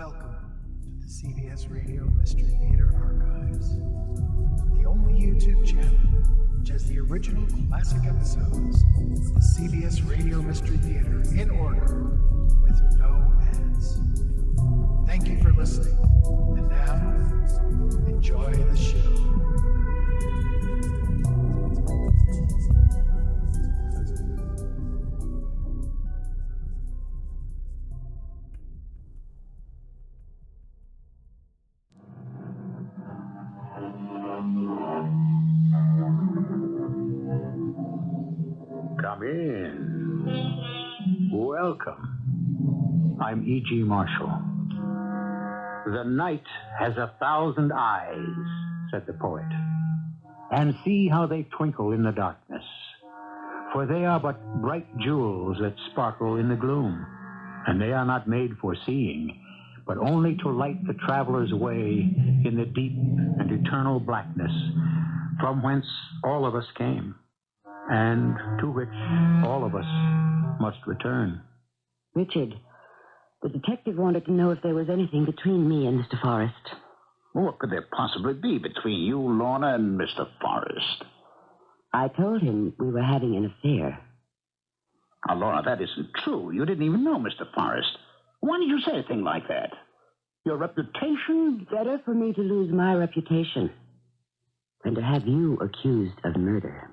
Welcome to the CBS Radio Mystery Theater Archives, the only YouTube channel which has the original classic episodes of the CBS Radio Mystery Theater in order with no ads. Thank you for listening, and now, enjoy the show. Come in. Welcome. I'm E.G. Marshall. The night has 1,000 eyes, said the poet. And see how they twinkle in the darkness. For they are but bright jewels that sparkle in the gloom. And they are not made for seeing, but only to light the traveler's way in the deep and eternal blackness from whence all of us came, and to which all of us must return. Richard, the detective wanted to know if there was anything between me and Mr. Forrest. What could there possibly be between you, Lorna, and Mr. Forrest? I told him we were having an affair. Now, Lorna, that isn't true. You didn't even know Mr. Forrest. Why did you say a thing like that? Your reputation? Better for me to lose my reputation than to have you accused of murder.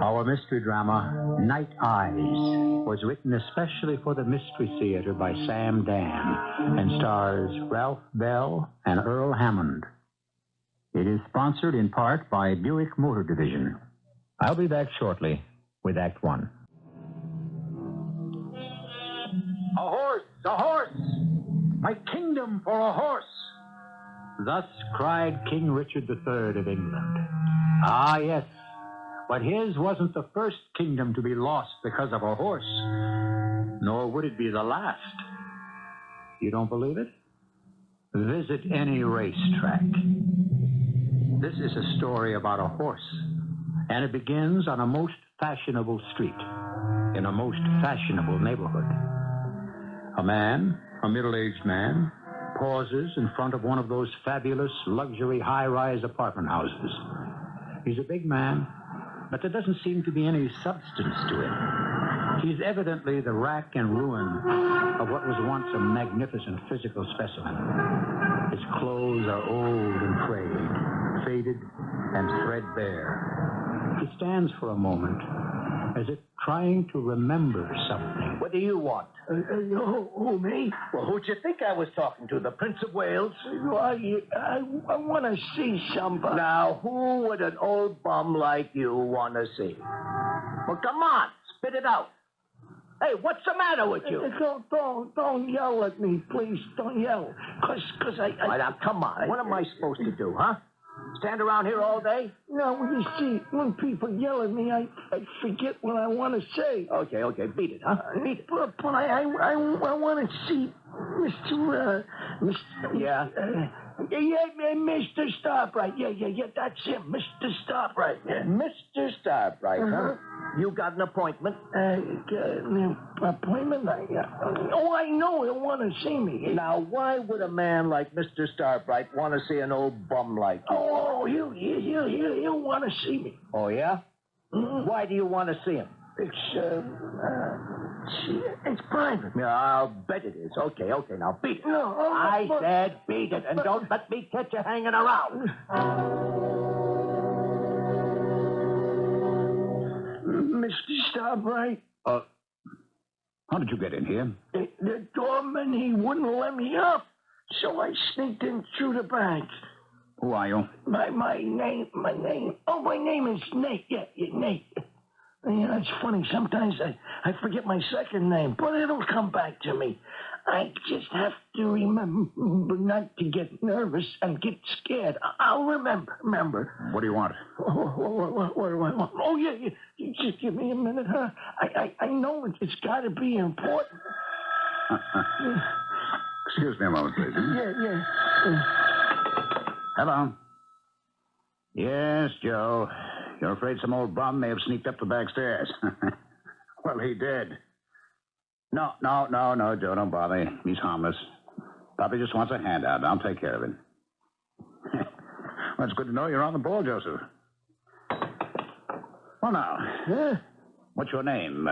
Our mystery drama, Night Eyes, was written especially for the Mystery Theater by Sam Dann and stars Ralph Bell and Earl Hammond. It is sponsored in part by Buick Motor Division. I'll be back shortly with Act One. A horse! A horse! My kingdom for a horse! Thus cried King Richard III of England. Ah, yes, but his wasn't the first kingdom to be lost because of a horse, nor would it be the last. You don't believe it? Visit any racetrack. This is a story about a horse, and it begins on a most fashionable street, in a most fashionable neighborhood. A man, a middle-aged man, pauses in front of one of those fabulous luxury high-rise apartment houses. He's a big man, but there doesn't seem to be any substance to him. He's evidently the rack and ruin of what was once a magnificent physical specimen. His clothes are old and frayed, faded and threadbare. He stands for a moment, as if trying to remember something. What do you want? Who, me? Well, who'd you think I was talking to? The Prince of Wales? I want to see somebody. Now, who would an old bum like you want to see? Well, come on, spit it out. Hey, what's the matter with you? Don't yell at me, please. Don't yell. Cause I... All right, now, come on. What am I supposed to do, huh? Stand around here all day? No, you see, when people yell at me, I forget what I want to say. Okay, beat it, huh? Beat it. But I want to see Mr. Yeah? Yeah, Mr. Starbright. Yeah, that's him, Mr. Starbright. Yeah. Mr. Starbright, huh? You got an appointment? An appointment? I know he'll want to see me. Now, why would a man like Mr. Starbright want to see an old bum like you? Oh, he'll want to see me. Oh, yeah? Mm-hmm. Why do you want to see him? It's private. Yeah, I'll bet it is. Okay, now beat it. No, I said beat it, and don't let me catch you hanging around. Mr. Starbright. How did you get in here? The doorman, he wouldn't let me up, so I sneaked in through the back. Who are you? My name. Oh, my name is Nate. Yeah, Nate. Yeah, it's funny. Sometimes I forget my second name, but it'll come back to me. I just have to remember not to get nervous and get scared. I'll remember. What do you want? What do I want? Oh, yeah. Just give me a minute, huh? I know it's got to be important. Excuse me a moment, please. Yeah. Hello. Yes, Joe. You're afraid some old bum may have sneaked up the back stairs. Well, he did. No, Joe, don't bother. He's harmless. Bobby just wants a handout. I'll take care of it. Well, it's good to know you're on the ball, Joseph. Well, now, what's your name?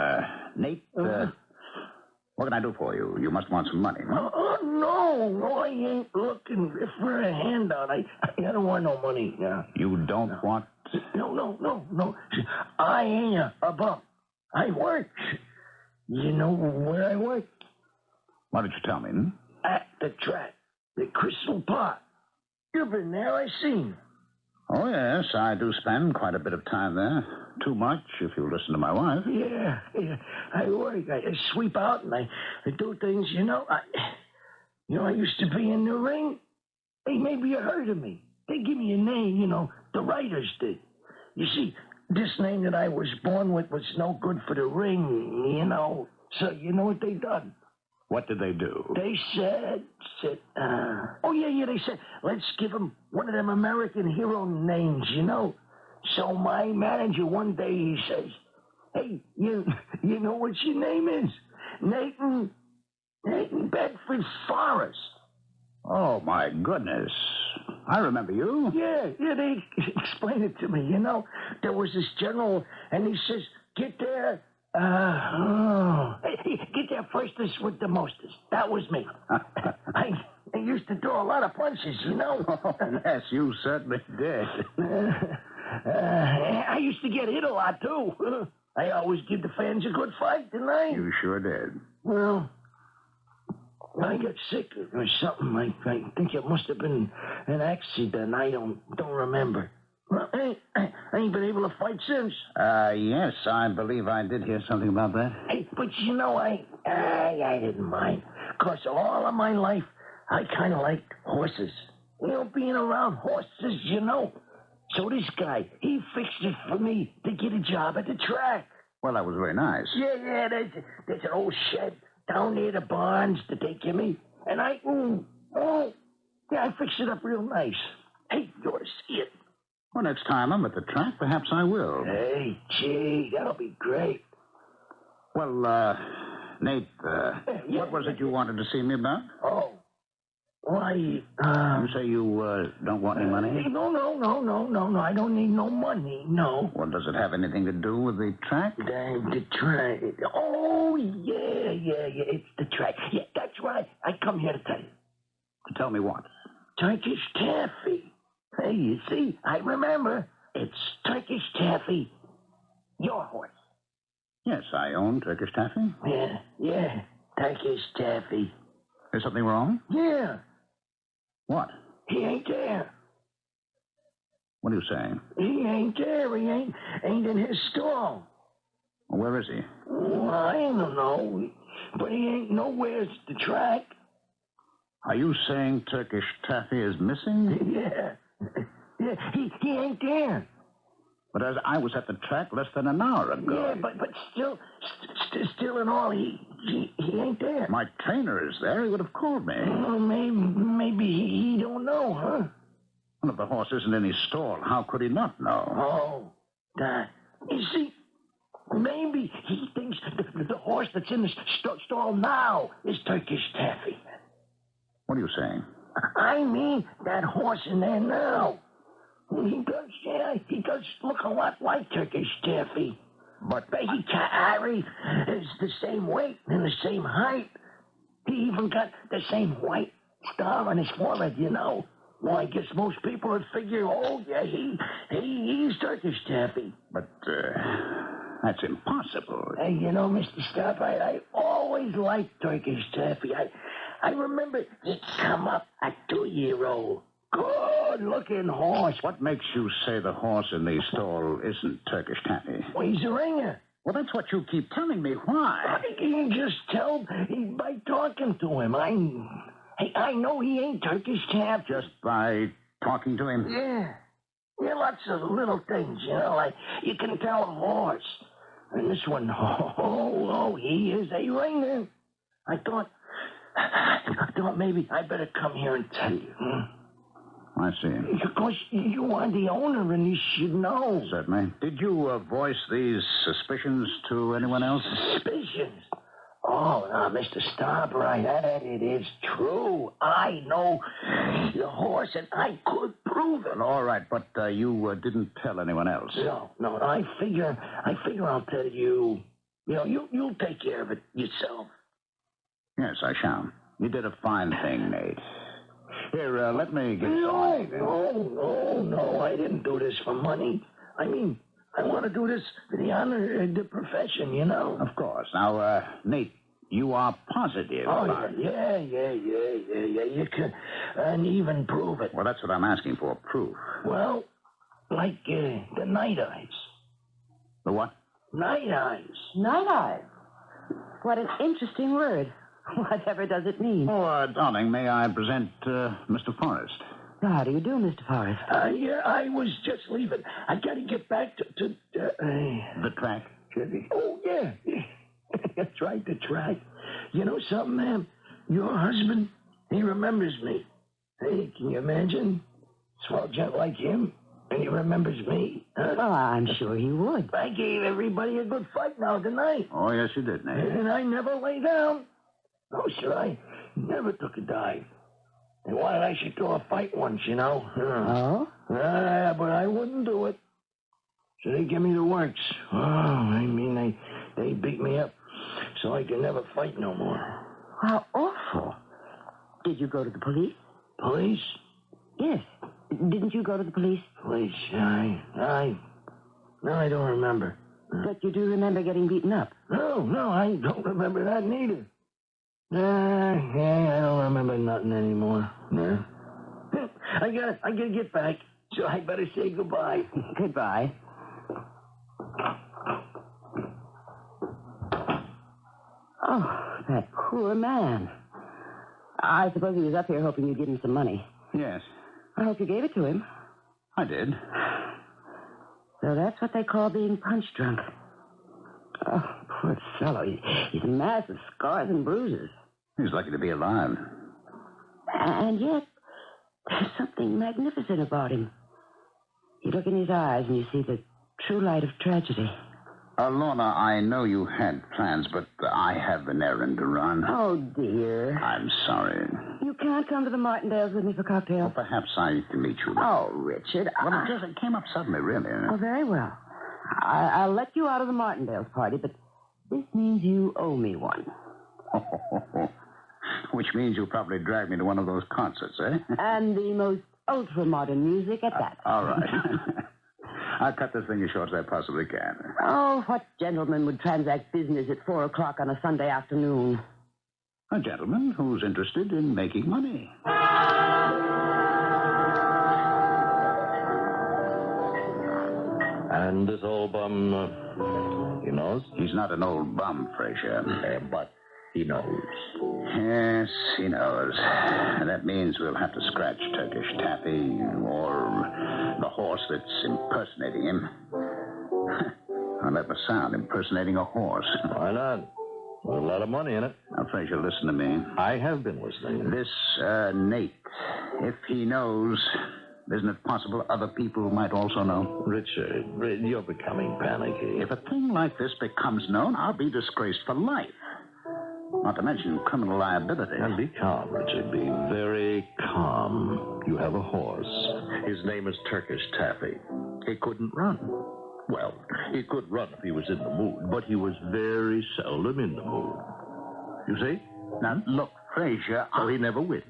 Nate? What can I do for you? You must want some money, huh? No, I ain't looking for a handout. I don't want no money. You don't want... No. I ain't a bum. I work. You know where I work? Why did you tell me, hmm? At the track. The Crystal Park. You've been there, I seen. Oh, yes, I do spend quite a bit of time there. Too much, if you listen to my wife. Yeah. I work. I sweep out and I do things, I used to be in the ring. Hey, maybe you heard of me. They give me a name, the writers did. You see, this name that I was born with was no good for the ring, So you know what they done? What did they do? They said, they said, let's give him one of them American hero names, So my manager one day, he says, hey, you know what your name is? Nathan Bedford Forrest. Oh, my goodness. I remember you. Yeah, they explained it to me, There was this general, and he says, get there. Get there firstest with the mostest. That was me. I used to throw a lot of punches, Oh, yes, you certainly did. I used to get hit a lot, too. I always give the fans a good fight, didn't I? You sure did. Well, I got sick or something. I think it must have been an accident. I don't remember. Well, I ain't been able to fight since. Yes, I believe I did hear something about that. Hey, but I didn't mind. 'Cause all of my life, I kind of liked horses. Being around horses, So this guy, he fixed it for me to get a job at the track. Well, that was very nice. Yeah, there's an old shed down near the barns that they give me. And I fixed it up real nice. Hey, you ought to see it. Well, next time I'm at the track, perhaps I will. Hey, gee, that'll be great. Well, Nate, what was it you wanted to see me about? Oh, why, You say you don't want any money? No, I don't need no money, no. Well, does it have anything to do with the track? The track. Oh, yeah, it's the track. Yeah, that's right. I come here to tell you. To tell me what? Turkish taffy. Hey, you see, I remember. It's Turkish taffy. Your horse. Yes, I own Turkish taffy. Yeah, Turkish taffy. Is something wrong? Yeah. What? He ain't there. What are you saying? He ain't there. He ain't in his stall. Well, where is he? Well, I don't know. But he ain't nowhere at the track. Are you saying Turkish taffy is missing? Yeah, he ain't there. But as I was at the track less than an hour ago. Yeah, but still in all, he ain't there. My trainer is there. He would have called me. Well, maybe he don't know, huh? Well, if the horse isn't in his stall, how could he not know? Oh, you see, maybe he thinks the horse that's in the stall now is Turkish taffy. What are you saying? I mean that horse in there now. He does look a lot like Turkish taffy. But he carry is the same weight and the same height. He even got the same white star on his forehead, Well, I guess most people would figure, he's Turkish taffy. But, that's impossible. Hey, Mr. Staff, I always liked Turkish taffy. I remember he'd come up a 2-year-old. Good-looking horse. What makes you say the horse in the stall isn't Turkish taffy? Well, he's a ringer. Well, that's what you keep telling me. Why? I can just tell by talking to him. I know he ain't Turkish taffy. Just by talking to him? Yeah. Yeah, lots of little things, like you can tell a horse. And this one, he is a ringer. I thought maybe I better come here and tell you. I see. Of course, you are the owner, and you should know. Certainly. Did you voice these suspicions to anyone else? Suspicions? Oh, now, Mr. Starbright, that it is true. I know the horse, and I could prove it. All right, but you didn't tell anyone else. No, I figure I'll tell you. You'll take care of it yourself. Yes, I shall. You did a fine thing, Nate. Here, let me get some. No, I didn't do this for money. I mean, I want to do this for the honor of the profession, Of course. Now, Nate, you are positive. Yeah. You can even prove it. Well, that's what I'm asking for, proof. Well, like the night eyes. The what? Night eyes. Night eyes. What an interesting word. Whatever does it mean? Oh, darling, may I present Mr. Forrest? How do you do, Mr. Forrest? Yeah, I was just leaving. I got to get back to The track? Oh, yeah. That's right, the track. You know something, ma'am? Your husband, he remembers me. Hey, can you imagine? Swell gent like him, and he remembers me. Huh? Well, I'm sure he would. I gave everybody a good fight now tonight. Oh, yes, you did, Nate. And I never lay down. No, sir, I never took a dive. They wanted I should throw a fight once, Oh? But I wouldn't do it. So they give me the works. Oh, I mean, they beat me up so I could never fight no more. How awful. Did you go to the police? Police? Yes. Didn't you go to the police? Police, I don't remember. But you do remember getting beaten up? No, I don't remember that neither. I don't remember nothing anymore. No. I gotta get back, so I better say goodbye. Goodbye. Oh, that poor man. I suppose he was up here hoping you'd give him some money. Yes, I hope you gave it to him. I did. So that's what they call being punch drunk. Oh, poor fellow. He's a mass of scars and bruises. He's lucky to be alive. And yet, there's something magnificent about him. You look in his eyes and you see the true light of tragedy. Lorna, I know you had plans, but I have an errand to run. Oh, dear. I'm sorry. You can't come to the Martindales with me for cocktails. Well, perhaps I can meet you. Oh, Richard. Well, it came up suddenly, really. Oh, very well. I'll let you out of the Martindales party, but this means you owe me one. Which means you'll probably drag me to one of those concerts, eh? And the most ultra-modern music at that. All right. I'll cut this thing as short as I possibly can. Oh, what gentleman would transact business at 4 o'clock on a Sunday afternoon? A gentleman who's interested in making money. And this old bum, he knows? He's not an old bum, Frazier. But he knows. Yes, he knows. And that means we'll have to scratch Turkish Taffy or the horse that's impersonating him. I let my sound, impersonating a horse. Why not? There's a lot of money in it. Now, Frazier, listen to me. I have been listening. This, Nate, if he knows, isn't it possible other people might also know? Richard, you're becoming panicky. If a thing like this becomes known, I'll be disgraced for life. Not to mention criminal liability. And be calm, Richard. Be very calm. You have a horse. His name is Turkish Taffy. He couldn't run. Well, he could run if he was in the mood, but he was very seldom in the mood. You see? Now, look, Frazier, So he never wins.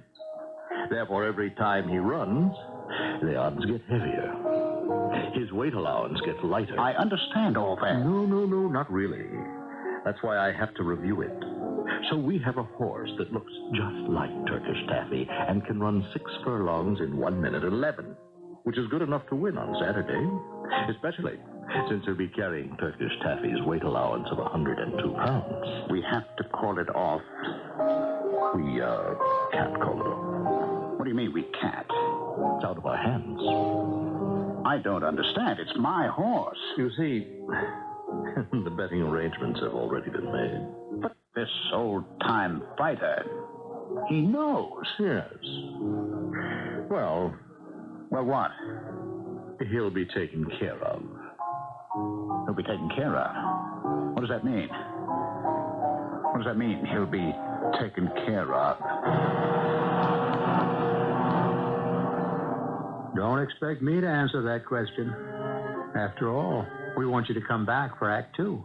Therefore, every time he runs, the odds get heavier. His weight allowance gets lighter. I understand all that. No, not really. That's why I have to review it. So we have a horse that looks just like Turkish Taffy and can run 6 furlongs in 1 minute 11, which is good enough to win on Saturday, especially since he'll be carrying Turkish Taffy's weight allowance of 102 pounds. We have to call it off. We can't call it off. What do you mean we can't? It's out of our hands. I don't understand. It's my horse. You see, the betting arrangements have already been made. But this old-time fighter, he knows. Yes. Well, Well, what? He'll be taken care of. He'll be taken care of. What does that mean? What does that mean, he'll be taken care of? Don't expect me to answer that question. After all, we want you to come back for Act Two,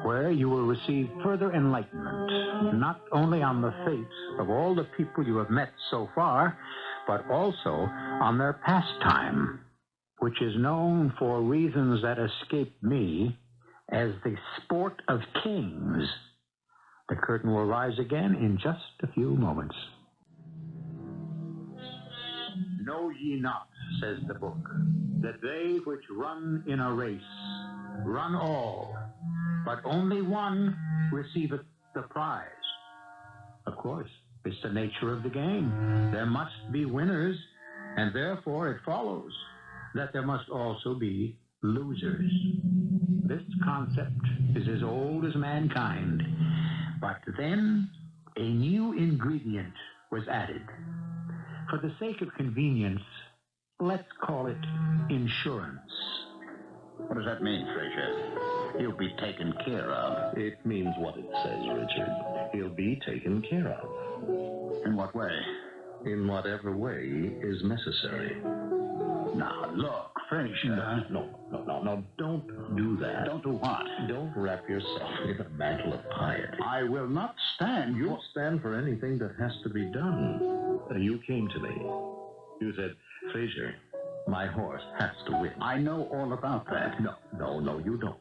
where you will receive further enlightenment, not only on the fates of all the people you have met so far, but also on their pastime, which is known for reasons that escape me as the sport of kings. The curtain will rise again in just a few moments. Know ye not, says the book, that they which run in a race run all, but only one receiveth the prize. Of course, it's the nature of the game. There must be winners, and therefore it follows that there must also be losers. This concept is as old as mankind, but then a new ingredient was added. For the sake of convenience, let's call it insurance. What does that mean, Frazier? He'll be taken care of. It means what it says, Richard. He'll be taken care of. In what way? In whatever way is necessary. Now, look, Frazier. No, don't do that. Don't do what? Don't wrap yourself in a mantle of piety. I will not stand. You'll stand for anything that has to be done. You came to me. You said, Frazier, my horse has to win. I know all about that. No, you don't.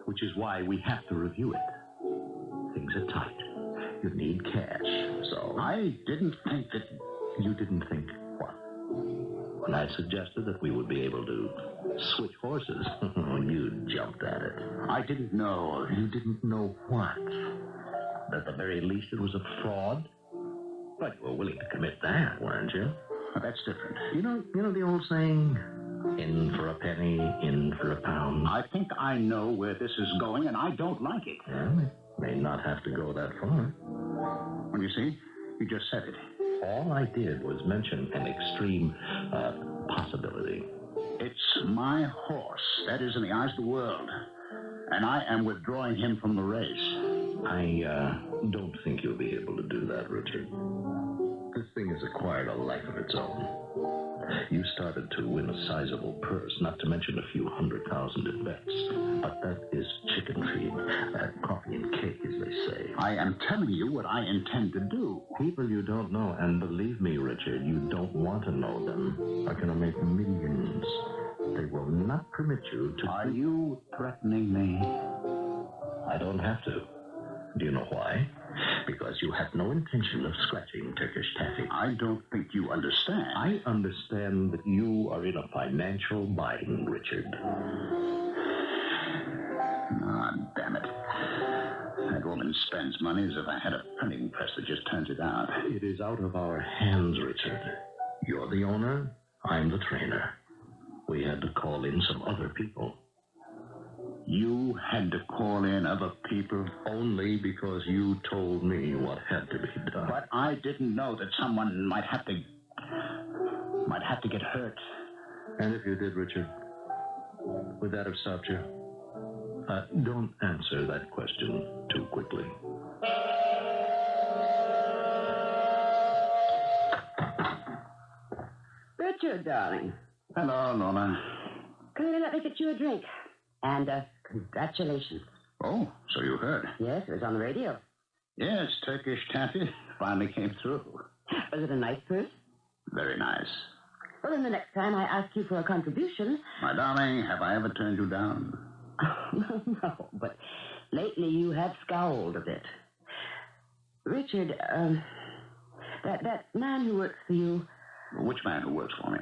Which is why we have to review it. Things are tight. You need cash, so... I didn't think that... You didn't think what? When I suggested that we would be able to switch horses, you jumped at it. I didn't know. You didn't know what? That at the very least it was a fraud? But you were willing to commit that, weren't you? Well, that's different. You know the old saying, in for a penny, in for a pound? I think I know where this is going, and I don't like it. Well, it may not have to go that far. Well, you see, you just said it. All I did was mention an extreme possibility. It's my horse. That is in the eyes of the world. And I am withdrawing him from the race. I don't think you'll be able to do that, Richard. This thing has acquired a life of its own. You started to win a sizable purse, not to mention a few 100,000 in bets. But that is chicken feed. Coffee and cake, as they say. I am telling you what I intend to do. People you don't know, and believe me, Richard, you don't want to know them, are going to make millions. They will not permit you to... Are you threatening me? I don't have to. Do you know why? Because you have no intention of scratching Turkish Taffy. I don't think you understand. I understand that you are in a financial bind, Richard. Ah, damn it. That woman spends money as if I had a printing press that just turns it out. It is out of our hands, Richard. You're the owner. I'm the trainer. We had to call in some other people. You had to call in other people? Only because you told me what had to be done. But I didn't know that someone might have to get hurt. And if you did, Richard, would that have stopped you? Don't answer that question too quickly. Richard, darling. Hello, Lola. Come here, let me get you a drink. And, congratulations. Oh, so you heard? Yes, it was on the radio. Yes, Turkish Taffy finally came through. Was it a nice purse? Very nice. Well, then the next time I ask you for a contribution... My darling, have I ever turned you down? No, but lately you have scowled a bit. Richard, that man who works for you... Which man who works for me?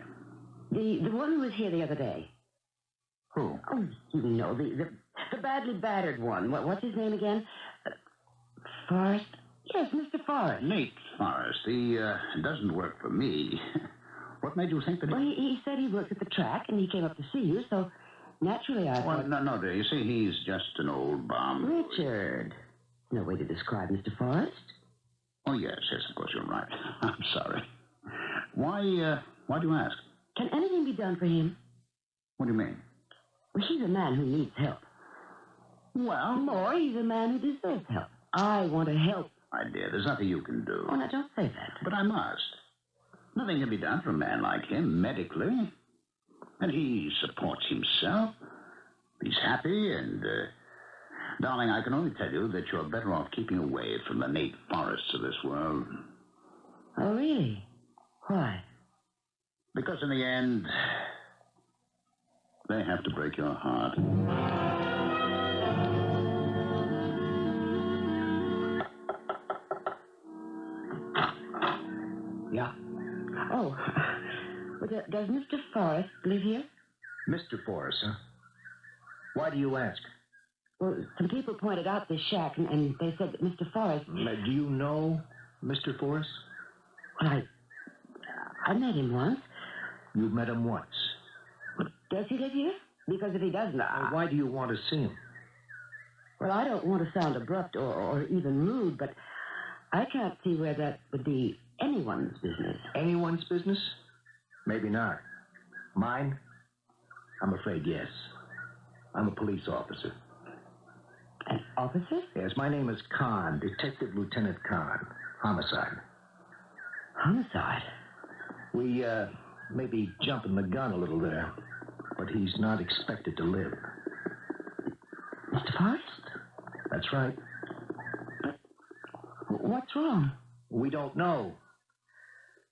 The one who was here the other day. Who? Oh, you know, the badly battered one. What's his name again? Forrest? Yes, Mr. Forrest. Nate Forrest. He doesn't work for me. What made you think that he... Well, he said he worked at the track, and he came up to see you, so naturally I Well, thought... no, dear. You see, he's just an old bum. Richard. No way to describe Mr. Forrest. Oh, yes, of course, you're right. I'm sorry. Why do you ask? Can anything be done for him? What do you mean? Well, he's a man who needs help. Well, More, he's a man who deserves help. I want to help. my dear, there's nothing you can do. Oh, now, don't say that. But I must. Nothing can be done for a man like him medically. And he supports himself. He's happy, and, darling, I can only tell you that you're better off keeping away from the native forests of this world. Oh, really? Why? Because in the end, they have to break your heart. Yeah? Oh, well, does Mr. Forrest live here? Mr. Forrest, huh? Why do you ask? Well, some people pointed out this shack, and they said that Mr. Forrest... Do you know Mr. Forrest? Well, I met him once. You've met him once. Does he live here? Because if he doesn't, Why do you want to see him? Well, I don't want to sound abrupt or even rude, but I can't see where that would be anyone's business. Anyone's business? Maybe not. Mine? I'm afraid yes. I'm a police officer. An officer? Yes, my name is Khan, Detective Lieutenant Khan. Homicide. Homicide? We, may be jumping the gun a little there, but he's not expected to live. Mr. Forrest? That's right. What's wrong? We don't know.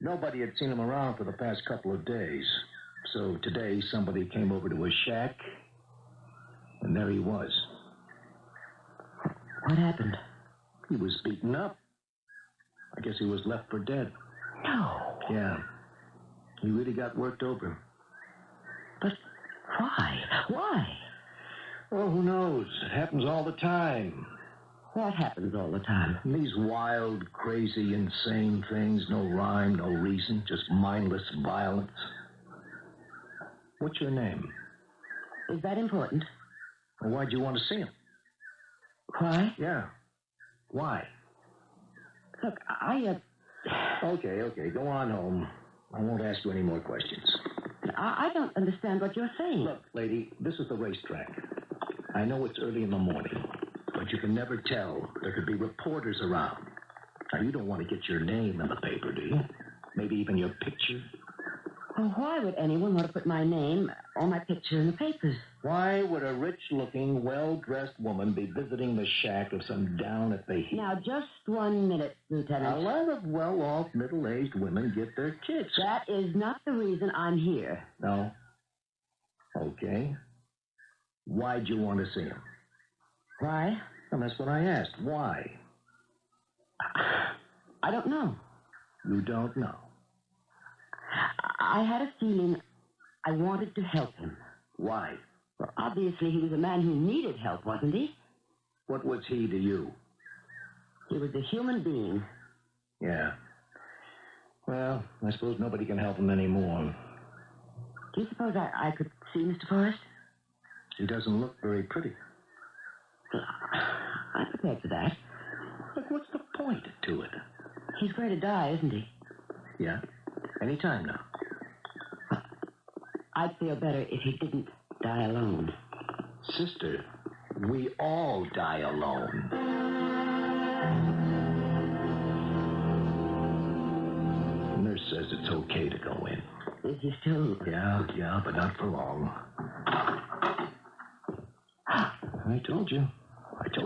Nobody had seen him around for the past couple of days. So today, somebody came over to his shack, and there he was. What happened? He was beaten up. I guess he was left for dead. No. Yeah. He really got worked over. But why? Why? Oh, who knows? It happens all the time. What happens all the time? These wild, crazy, insane things. No rhyme, no reason. Just mindless violence. What's your name? Is that important? Well, why'd you want to see him? Why? Yeah. Why? Look, Okay. Go on home. I won't ask you any more questions. I don't understand what you're saying. Look, lady, this is the racetrack. I know it's early in the morning, but you can never tell. There could be reporters around. Now, you don't want to get your name in the paper, do you? Maybe even your picture? Well, why would anyone want to put my name or my picture in the papers? Why would a rich-looking, well-dressed woman be visiting the shack of some down-at-the-heat? Now, just 1 minute, Lieutenant. A lot of well-off, middle-aged women get their kicks. That is not the reason I'm here. No? Okay. Why'd you want to see him? Why? Well, that's what I asked. Why? I don't know. You don't know. I had a feeling I wanted to help him. Why? Well, obviously, he was a man who needed help, wasn't he? What was he to you? He was a human being. Yeah. Well, I suppose nobody can help him anymore. Do you suppose I could see Mr. Forrest? He doesn't look very pretty. I'm prepared for that. Look, what's the point to it? He's going to die, isn't he? Yeah. Any time now. I'd feel better if he didn't die alone. Sister, we all die alone. The nurse says it's okay to go in. Is he still... Yeah, but not for long. I told you.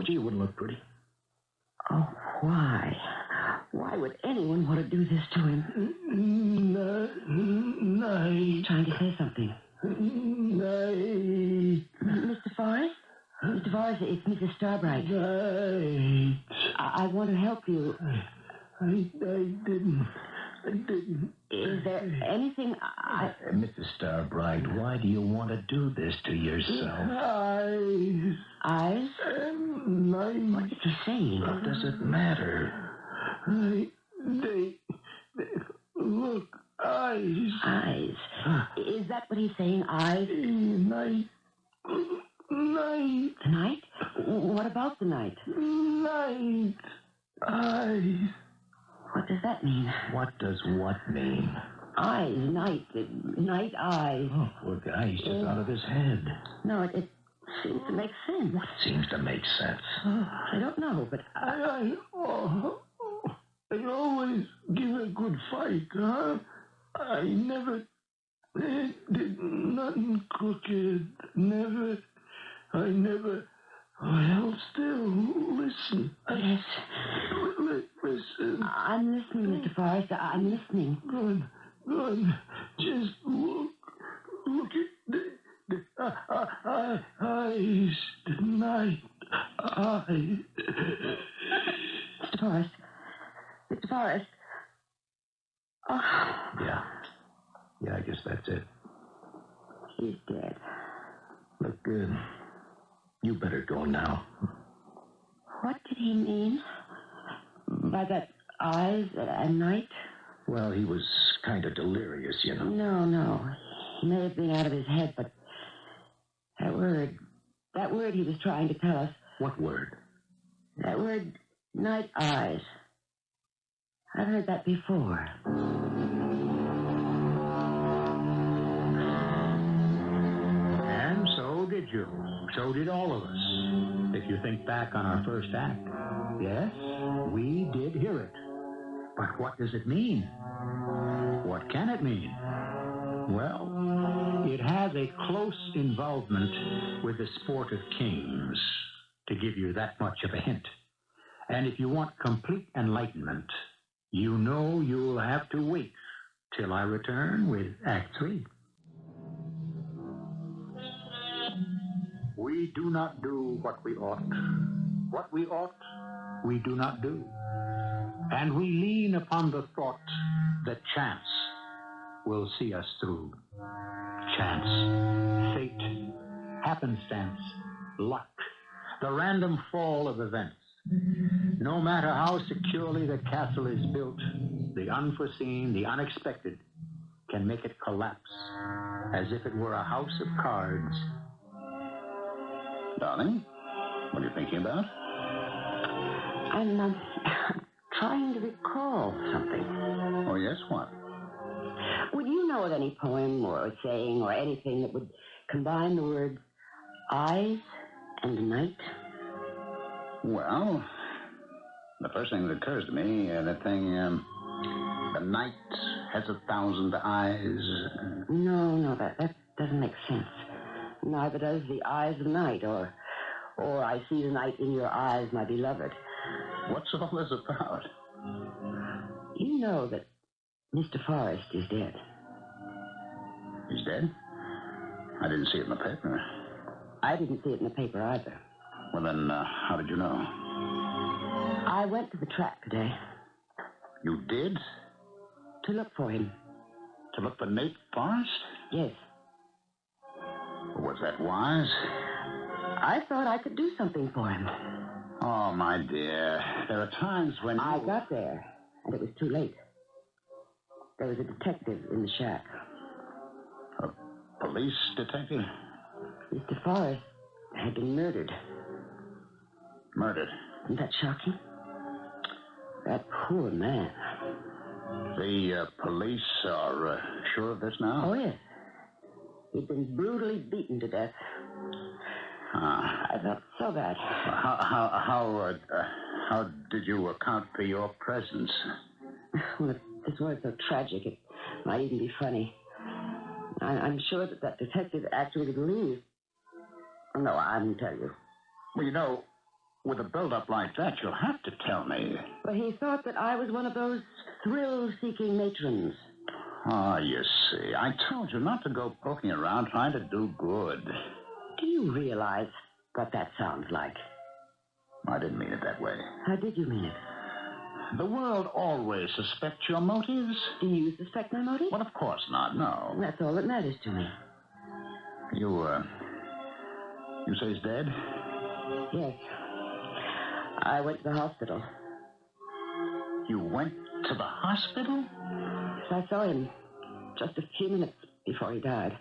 You wouldn't look pretty. Oh, why? Why would anyone want to do this to him? Night. Trying to say something. Night. Mr. Forrest? Mr. Forrest, it's Mrs. Starbright. Night. I want to help you. I didn't. Is there anything Mrs. Starbright, why do you want to do this to yourself? Eyes? Night. What is he saying? What does it matter? Look, eyes. Eyes. Is that what he's saying? Eyes? Night. Tonight? What about the night? Night. Eyes. What does that mean? What does what mean? Eyes, night eyes. Oh, poor guy, he's just out of his head. No, it seems to make sense. What seems to make sense? I don't know, but I always give a good fight, huh? I never did nothing crooked. I never. Well, still, listen. yes. Listen. I'm listening, Mr. Forrest. I'm listening. Good. Just look at the eyes tonight. Eyes. Mr. Forrest. Mr. Forrest. Oh. Yeah, I guess that's it. He's dead. Look good. You better go now. What did he mean by that eyes and night? Well, he was kind of delirious, you know. No. He may have been out of his head, but that word he was trying to tell us, What word? that word, night eyes. I've heard that before. And so did you. So did all of us. If you think back on our first act, yes, we did hear it. But what does it mean? What can it mean? Well, it has a close involvement with the sport of kings, to give you that much of a hint. And if you want complete enlightenment, you know you'll have to wait till I return with Act 3. We do not do what we ought. What we ought, we do not do. And we lean upon the thought that chance will see us through. Chance, fate, happenstance, luck, the random fall of events. No matter how securely the castle is built, the unforeseen, the unexpected can make it collapse as if it were a house of cards. Darling, what are you thinking about? I'm trying to recall something. Oh, yes, what? Would you know of any poem or saying or anything that would combine the words eyes and night? Well, the first thing that occurs to me, the night has 1,000 eyes. No, that doesn't make sense. Neither does the eyes of night, or I see the night in your eyes, my beloved. What's all this about? You know that Mr. Forrest is dead. He's dead? I didn't see it in the paper. I didn't see it in the paper either. Well, then, how did you know? I went to the track today You did? to look for him. To look for Nate Forrest? Yes. Was that wise? I thought I could do something for him. Oh, my dear. There are times when I got there, and it was too late. There was a detective in the shack. A police detective? Mr. Forrest had been murdered. Murdered? Isn't that shocking? That poor man. The police are sure of this now? Oh, yes. He'd been brutally beaten to death. I felt so bad. How did you account for your presence? Well, if this weren't so tragic, it might even be funny. I'm sure that detective actually believed. Oh, no, I didn't tell you. Well, you know, with a build-up like that, you'll have to tell me. But he thought that I was one of those thrill-seeking matrons. Ah, you see, I told you not to go poking around trying to do good. Do you realize what that sounds like? I didn't mean it that way. How did you mean it? The world always suspects your motives. Do you suspect my motive? Well, of course not, no. That's all that matters to me. You say he's dead? Yes. I went to the hospital. You went to the hospital? I saw him just a few minutes before he died.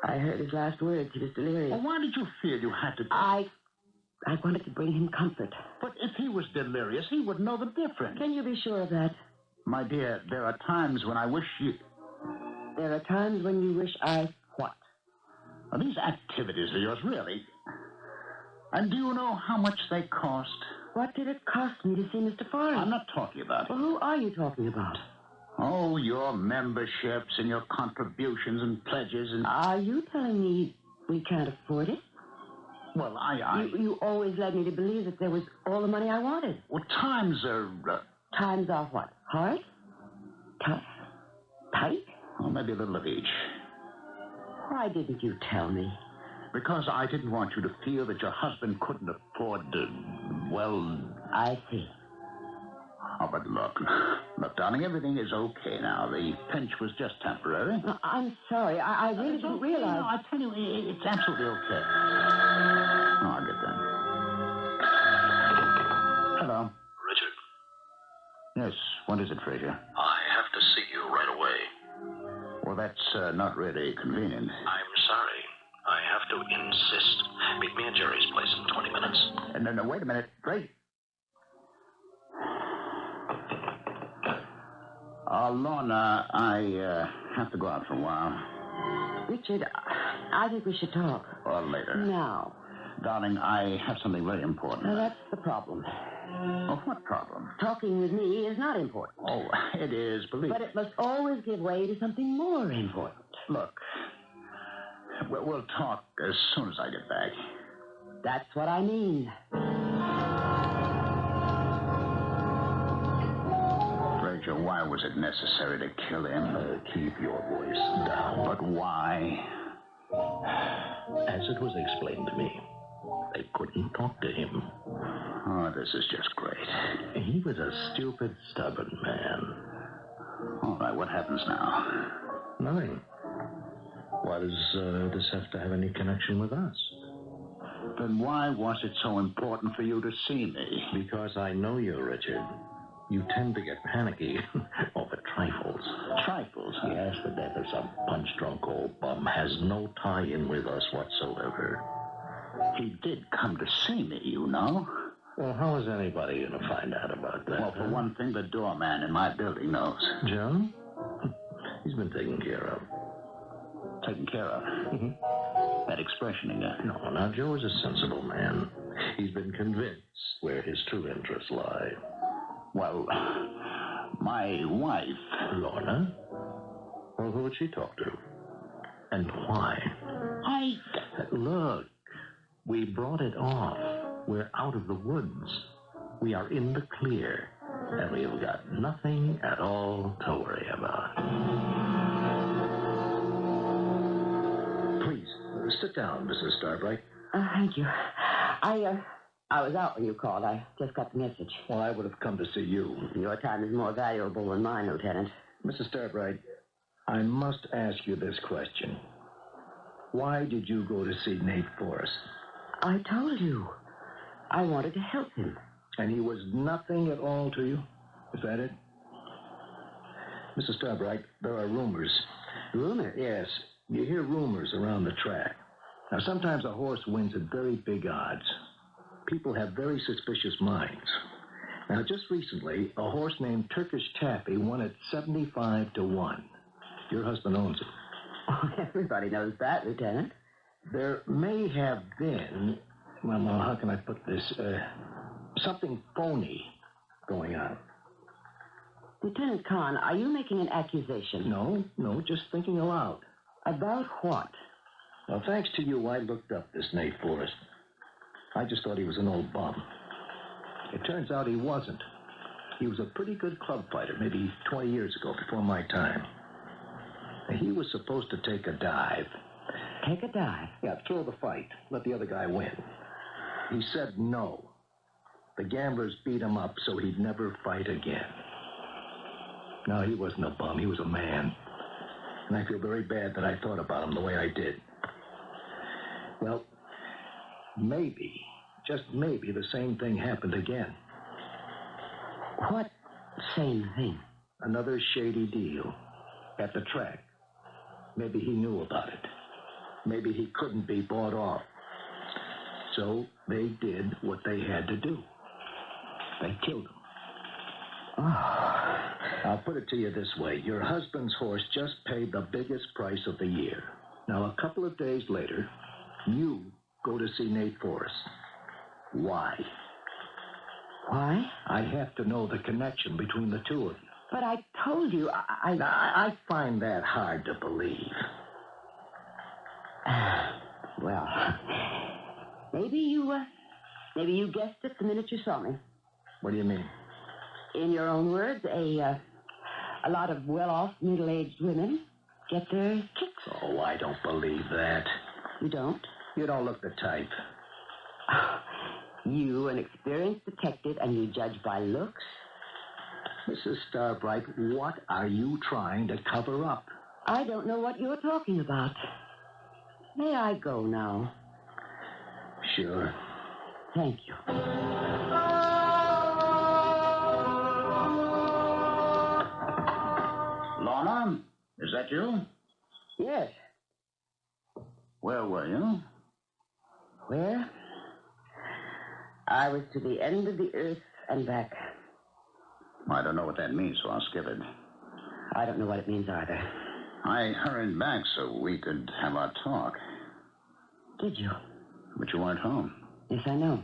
I heard his last words. He was delirious. Well, why did you feel you had to... I wanted to bring him comfort. But if he was delirious, he would know the difference. Can you be sure of that? My dear, there are times when I wish you... There are times when you wish I what? Are these activities of yours, really? And do you know how much they cost? What did it cost me to see Mr. Forrest? I'm not talking about Well, it. who are you talking about? Oh, your memberships and your contributions and pledges and... Are you telling me we can't afford it? Well, You always led me to believe that there was all the money I wanted. Well, times are... Times are what? Hard? Tough? Tight? Well, maybe a little of each. Why didn't you tell me? Because I didn't want you to feel that your husband couldn't afford to... Well... I see. Oh, but look, darling, everything is okay now. The pinch was just temporary. I'm sorry. I really didn't realize. No, I tell you, it's absolutely okay. Oh, I'll get them. Hello. Richard, Yes, what is it, Fraser? I have to see you right away. Well, that's not really convenient. I'm sorry. I have to insist. Meet me at Jerry's place in 20 minutes. No, wait a minute. Fraser. Lorna, I have to go out for a while. Richard, I think we should talk. Or later. Now. Darling, I have something very important. Now, that's the problem. Oh, what problem? Talking with me is not important. Oh, it is, believe But me. it must always give way to something more important. Look, we'll talk as soon as I get back. That's what I mean. Fraser, why was it necessary to kill him? Keep your voice down. But why? As it was explained to me, they couldn't talk to him. Oh, this is just great. He was a stupid, stubborn man. All right, what happens now? Nothing. Why does this have to have any connection with us? Then why was it so important for you to see me? Because I know you, Richard. You tend to get panicky over trifles. Trifles, huh? Yes, the death of some punch-drunk old bum has no tie-in with us whatsoever. He did come to see me, you know. Well, how is anybody going to find out about that? Well, for one thing, the doorman in my building knows. Joan? He's been taken care of. Taken care of? Mm-hmm. That expression again. No, now, Joe is a sensible man. He's been convinced where his true interests lie. Well, my wife... Lorna? Well, who would she talk to? And why? Look, we brought it off. We're out of the woods. We are in the clear. And we've got nothing at all to worry about. Please, sit down, Mrs. Starbright. Thank you. I was out when you called. I just got the message. Well, I would have come to see you. Your time is more valuable than mine, Lieutenant. Mrs. Starbright, I must ask you this question. Why did you go to see Nate Forrest? I told you. I wanted to help him. And he was nothing at all to you? Is that it? Mrs. Starbright, there are rumors. Rumors? Yes. You hear rumors around the track. Now, sometimes a horse wins at very big odds. People have very suspicious minds. Now, just recently, a horse named Turkish Taffy won at 75-1. Your husband owns it. Oh, everybody knows that, Lieutenant. There may have been, well, how can I put this, something phony going on. Lieutenant Kahn, are you making an accusation? No, just thinking aloud. About what? Well, thanks to you, I looked up this Nate Forrest. I just thought he was an old bum. It turns out he wasn't. He was a pretty good club fighter, maybe 20 years ago, before my time. He was supposed to take a dive. Take a dive? Yeah, throw the fight. Let the other guy win. He said no. The gamblers beat him up so he'd never fight again. No, he wasn't a bum. He was a man. And I feel very bad that I thought about him the way I did. Well, maybe, just maybe, the same thing happened again. What same thing? Another shady deal. At the track. Maybe he knew about it. Maybe he couldn't be bought off. So they did what they had to do. They killed him. I'll put it to you this way. Your husband's horse just paid the biggest price of the year. Now, a couple of days later, you go to see Nate Forrest. Why? Why? I have to know the connection between the two of you. But I told you, I find that hard to believe. Well, maybe you guessed it the minute you saw me. What do you mean? In your own words, a lot of well-off middle-aged women get their kicks. Oh, I don't believe that. You don't? You don't look the type. You, an experienced detective, and you judge by looks? Mrs. Starbright, what are you trying to cover up? I don't know what you're talking about. May I go now? Sure. Thank you. Lorna, is that you? Yes. Where were you? Where? I was to the end of the earth and back. I don't know what that means, so I'll skip it. I don't know what it means either. I hurried back so we could have our talk. Did you? But you weren't home. Yes, I know.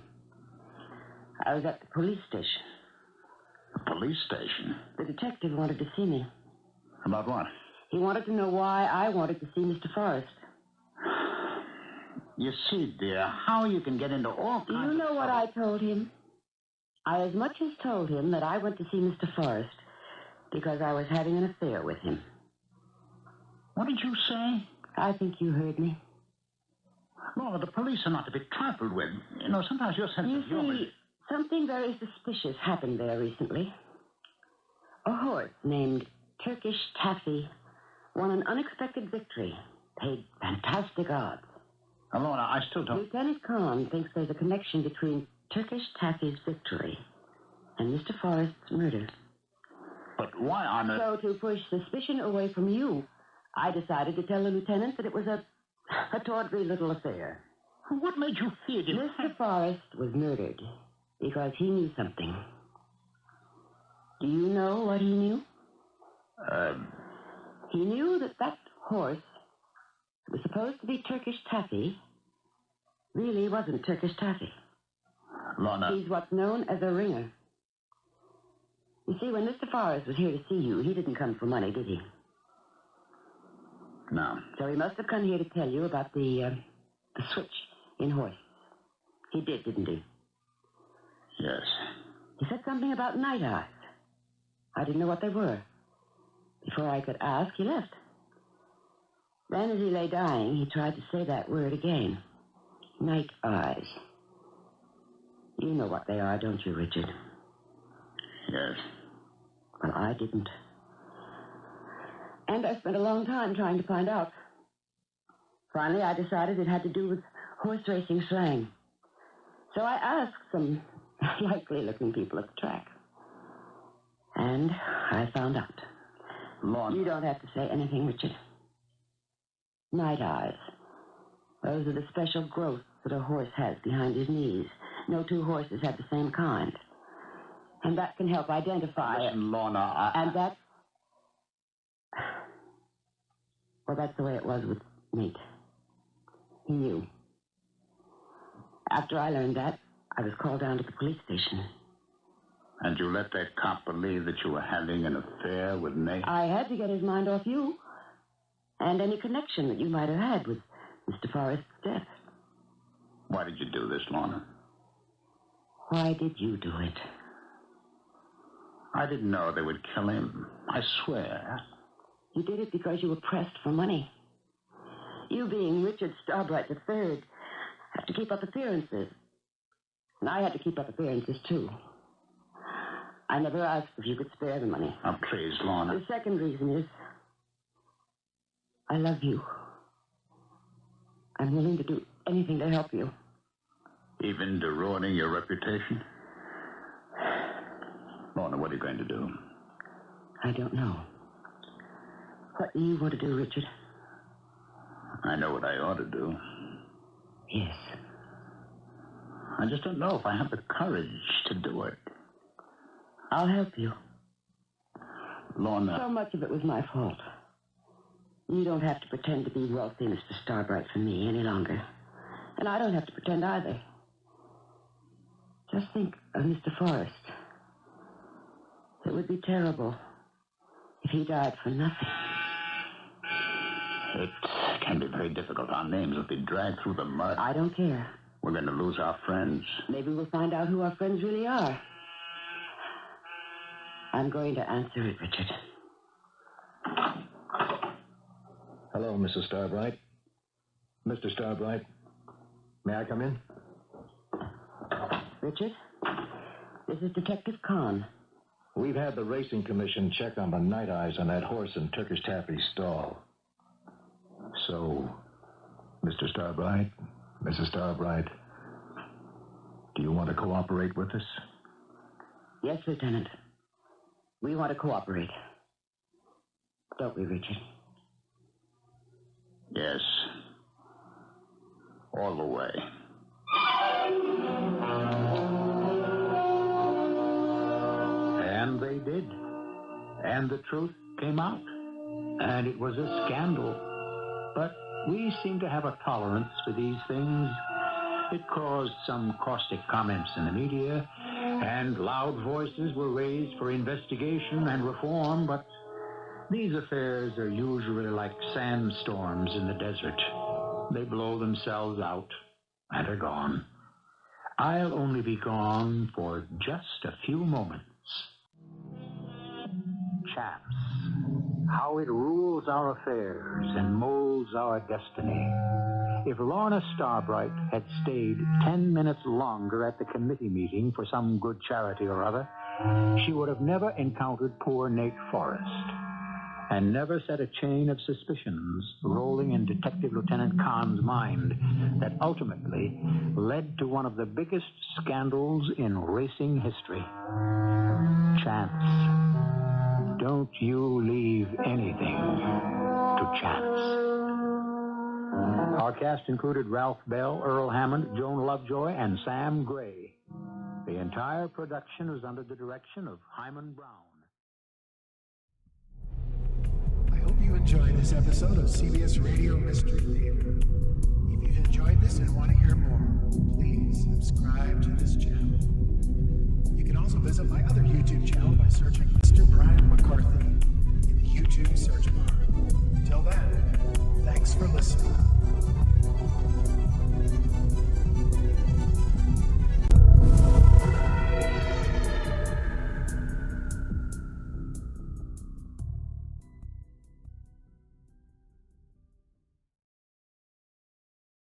I was at the police station. The police station? The detective wanted to see me. About what? He wanted to know why I wanted to see Mr. Forrest. You see, dear, how you can get into all kinds Do you know what I told him? I as much as told him that I went to see Mr. Forrest because I was having an affair with him. What did you say? I think you heard me. Lorna, the police are not to be trifled with. You know, sometimes your sense You of humor... see, something very suspicious happened there recently. A horse named Turkish Taffy won an unexpected victory, paid fantastic odds. Lorna, I still don't... Lieutenant Kahn thinks there's a connection between Turkish Taffy's victory and Mr. Forrest's murder. But why on earth... So to push suspicion away from you, I decided to tell the lieutenant that it was a tawdry little affair. What made you fear him? Mr. Forrest was murdered because he knew something. Do you know what he knew? He knew that horse that was supposed to be Turkish Taffy really wasn't Turkish Taffy. Lorna... He's what's known as a ringer. You see, when Mr. Forrest was here to see you, he didn't come for money, did he? No. So he must have come here to tell you about the switch in horse. He did, didn't he? Yes. He said something about night eyes. I didn't know what they were. Before I could ask, he left. Then, as he lay dying, he tried to say that word again. Night eyes. You know what they are, don't you, Richard? Yes. Well, I didn't. And I spent a long time trying to find out. Finally, I decided it had to do with horse racing slang. So I asked some likely-looking people at the track. And I found out. Lorna... You don't have to say anything, Richard. Night eyes. Those are the special growths that a horse has behind his knees. No two horses have the same kind. And that can help identify... Listen, Lorna, And that's... Well, that's the way it was with Nate. He knew. After I learned that, I was called down to the police station. And you let that cop believe that you were having an affair with Nate? I had to get his mind off you. And any connection that you might have had with Mr. Forrest's death. Why did you do this, Lorna? Why did you do it? I didn't know they would kill him. I swear. You did it because you were pressed for money. You, being Richard Starbright III, have to keep up appearances. And I had to keep up appearances, too. I never asked if you could spare the money. Oh, please, Lorna. The second reason is I love you. I'm willing to do anything to help you. Even to ruining your reputation? Lorna, what are you going to do? I don't know. What do you want to do, Richard? I know what I ought to do. Yes. I just don't know if I have the courage to do it. I'll help you. Lorna. So much of it was my fault. You don't have to pretend to be wealthy, Mr. Starbright, for me any longer. And I don't have to pretend either. Just think of Mr. Forrest. It would be terrible if he died for nothing. It can be very difficult. Our names will be dragged through the mud. I don't care. We're going to lose our friends. Maybe we'll find out who our friends really are. I'm going to answer it, Richard. Hello, Mrs. Starbright. Mr. Starbright, may I come in? Richard, this is Detective Kahn. We've had the Racing Commission check on the night eyes on that horse in Turkish Taffy's stall. So, Mr. Starbright, Mrs. Starbright, do you want to cooperate with us? Yes, Lieutenant. We want to cooperate. Don't we, Richard? Yes. All the way. And they did. And the truth came out. And it was a scandal. But we seem to have a tolerance for these things. It caused some caustic comments in the media, and loud voices were raised for investigation and reform, but these affairs are usually like sandstorms in the desert. They blow themselves out and are gone. I'll only be gone for just a few moments. Chance. How it rules our affairs and molds our destiny. If Lorna Starbright had stayed 10 minutes longer at the committee meeting for some good charity or other, she would have never encountered poor Nate Forrest, and never set a chain of suspicions rolling in Detective Lieutenant Kahn's mind that ultimately led to one of the biggest scandals in racing history. Chance. Don't you leave anything to chance. Our cast included Ralph Bell, Earl Hammond, Joan Lovejoy, and Sam Gray. The entire production was under the direction of Hammond Brown. I hope you enjoyed this episode of CBS Radio Mystery Theater. If you've enjoyed this and want to hear more, please subscribe to this channel. You can also visit my other